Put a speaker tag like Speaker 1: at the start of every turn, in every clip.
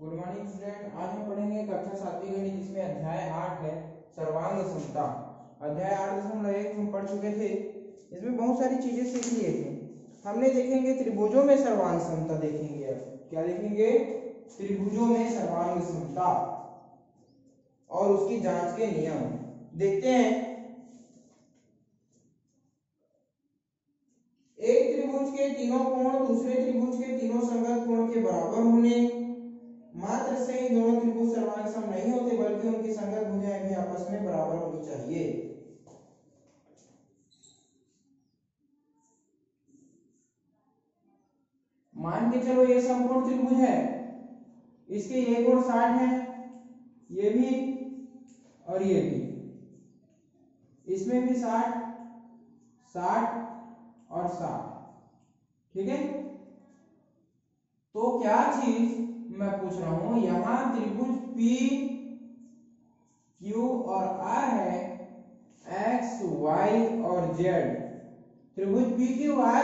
Speaker 1: Good morning student. आज हम पढ़ेंगे कक्षा 7वीं गणित जिसमें अध्याय 8 है सर्वांग समता। अध्याय 8.1 हम पढ़ चुके थे। इसमें बहुत सारी चीजें सीख लिए थे। हमने देखेंगे त्रिभुजों में सर्वांग समता देखेंगे। अब क्या देखेंगे? त्रिभुजों में सर्वांग समता और उसकी जांच के नियम देखते हैं। एक त्रिभुज के तीनों कोण दूसरे त्रिभुज के तीनों संगत कोण के बराबर होने मात्र से ही दोनों त्रिभुज सर्वांग सम नहीं होते, बल्कि उनकी संगत भुजाएं भी आपस में बराबर होनी चाहिए। मान के चलो ये समकोण त्रिभुज है, इसके ये कोण 60 है, ये भी और ये भी, इसमें भी 60 60 और 60। ठीक है, तो क्या चीज मैं पूछ रहा हूं, यहां त्रिभुज P Q और R है, X Y और Z। त्रिभुज P Q R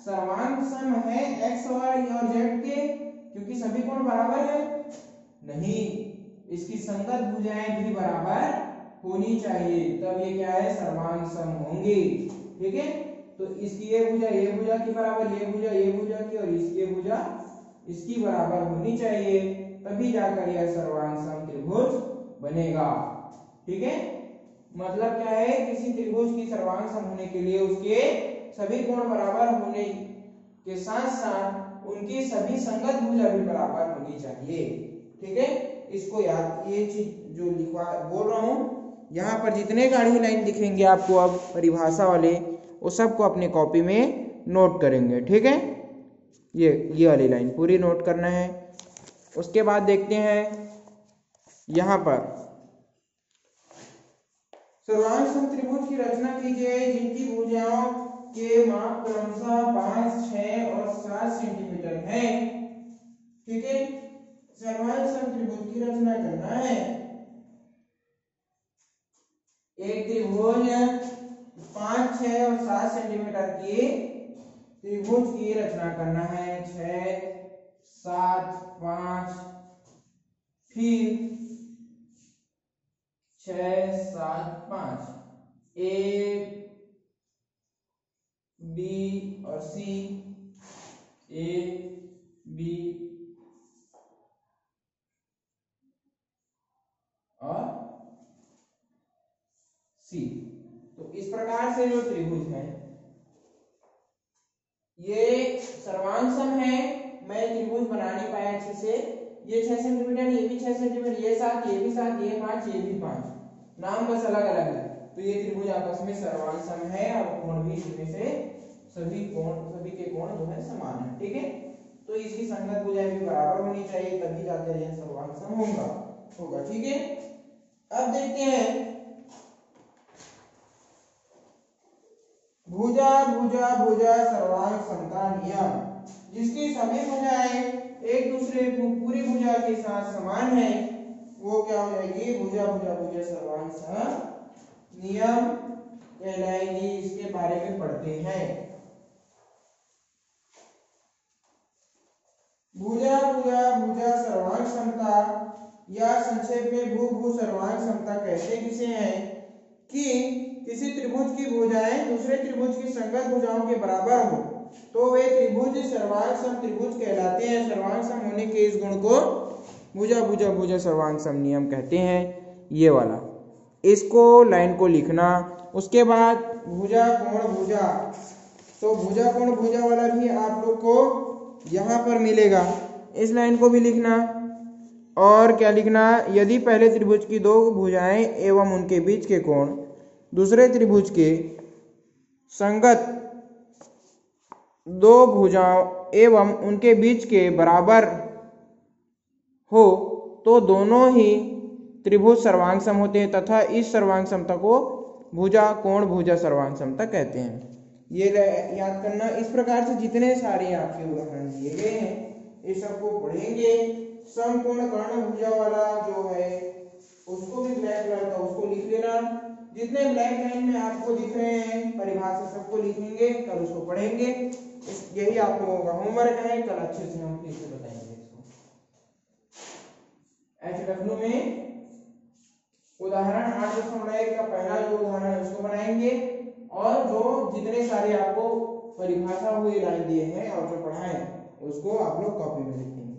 Speaker 1: सर्वांग सम है X Y और Z के, क्योंकि सभी कोण बराबर है? नहीं, इसकी संगत भुजाएं भी बराबर होनी चाहिए, तब ये क्या है? सर्वांग सम होंगी। ठीक है, तो इसकी ये भुजा की बराबर, ये भुजा की और इसकी भुजा इसकी बराबर होनी चाहिए, तभी जाकर यह सर्वांग सम त्रिभुज बनेगा। ठीक है, मतलब क्या है? किसी त्रिभुज की सर्वांग सम होने के लिए उसके सभी कोण बराबर होने के साथ साथ उनकी सभी संगत भुजा भी बराबर होनी चाहिए। ठीक है, इसको याद, ये चीज जो लिखवा बोल रहा हूं, यहाँ पर जितने गाढ़ी लाइन दिखेंगे आपको अब परिभाषा वाले, वो सबको अपने कॉपी में नोट करेंगे। ठीक है, ये वाली लाइन पूरी नोट करना है। उसके बाद देखते हैं यहाँ पर सर्वांग सम त्रिभुज की रचना कीजिए जिनकी भुजाओं के माप क्रमशः 5, 6 और 7 सेंटीमीटर हैं। ठीक है, सर्वांग सम त्रिभुज की रचना करना है। एक त्रिभुज 5, 6 और 7 सेंटीमीटर की त्रिभुज की रचना करना है। 6, 7, 5, फिर 6, 7, 5, ए बी और सी, ए बी और सी। तो इस प्रकार से जो त्रिभुज है ये सर्वांग सम है। मैं त्रिभुज बना नहीं पाया अच्छे से। ये 6 सेंटीमीटर, ये भी 6 सेंटीमीटर, ये 7, ये भी 7, ये 5, ये भी 5, नाम बस अलग अलग है। तो ये त्रिभुज आपस में सर्वांग सम है और कोण भी इसमें से सभी के कोण जो है समान है। ठीक है, तो इसकी संगत भुजाएं भी बराबर होनी चाहिए, तभी जाकर यह सर्वांग सम होगा। ठीक है, अब देखते हैं भुजा भुजा भुजा सर्वांग समता नियम। जिसकी सभी भुजाएं एक दूसरे पूरी भुजा के साथ समान है, वो क्या हो जाएगी? भुजा भुजा भुजा सर्वांग सम नियम कहलाएगी। इसके बारे में पढ़ते हैं। भुजा भुजा भुजा सर्वांग समता या संक्षेप में भू भू सर्वांग समता कहते किसे हैं? कि किसी त्रिभुज की भुजाएं दूसरे त्रिभुज की संगत भुजाओं के बराबर हो तो वे त्रिभुज सर्वांग सम त्रिभुज कहलाते हैं। सर्वांग सम होने के इस गुण को भुजा भुजा भुजा सर्वांग सम नियम कहते हैं। ये वाला, इसको लाइन को लिखना। उसके बाद भुजा कोण भुजा, तो भुजा कोण भुजा वाला भी आप लोग को यहाँ पर मिलेगा, इस लाइन को भी लिखना। और क्या लिखना? यदि पहले त्रिभुज की दो भुजाएं एवं उनके बीच के कोण दूसरे त्रिभुज के संगत दो भुजाओं एवं उनके बीच के बराबर हो तो दोनों ही त्रिभुज सर्वांग सम होते हैं तथा इस सर्वांग समता को भुजा कोण भुजा सर्वांग समता कहते हैं। ये याद करना। इस प्रकार से जितने सारे आपके उदाहरण दिए गए हैं ये सबको पढ़ेंगे। समकोण कर्ण भुजा वाला जो है उसको भी ब्लैक कलर का उसको लिख लेना। जितने ब्लैक लाइन में आपको दिख रहे हैं परिभाषा सबको लिखेंगे, कल उसको पढ़ेंगे। यही आप लोगों का होमवर्क है, कल अच्छे से हम फिर से बताएंगे इसको। HW में उदाहरण 8.1 का पहला जो उदाहरण है उसको बनाएंगे और जो जितने सारे आपको परिभाषा हुए लाइन दिए हैं और जो पढ़ाए उसको आप लोग कॉपी में लिखेंगे।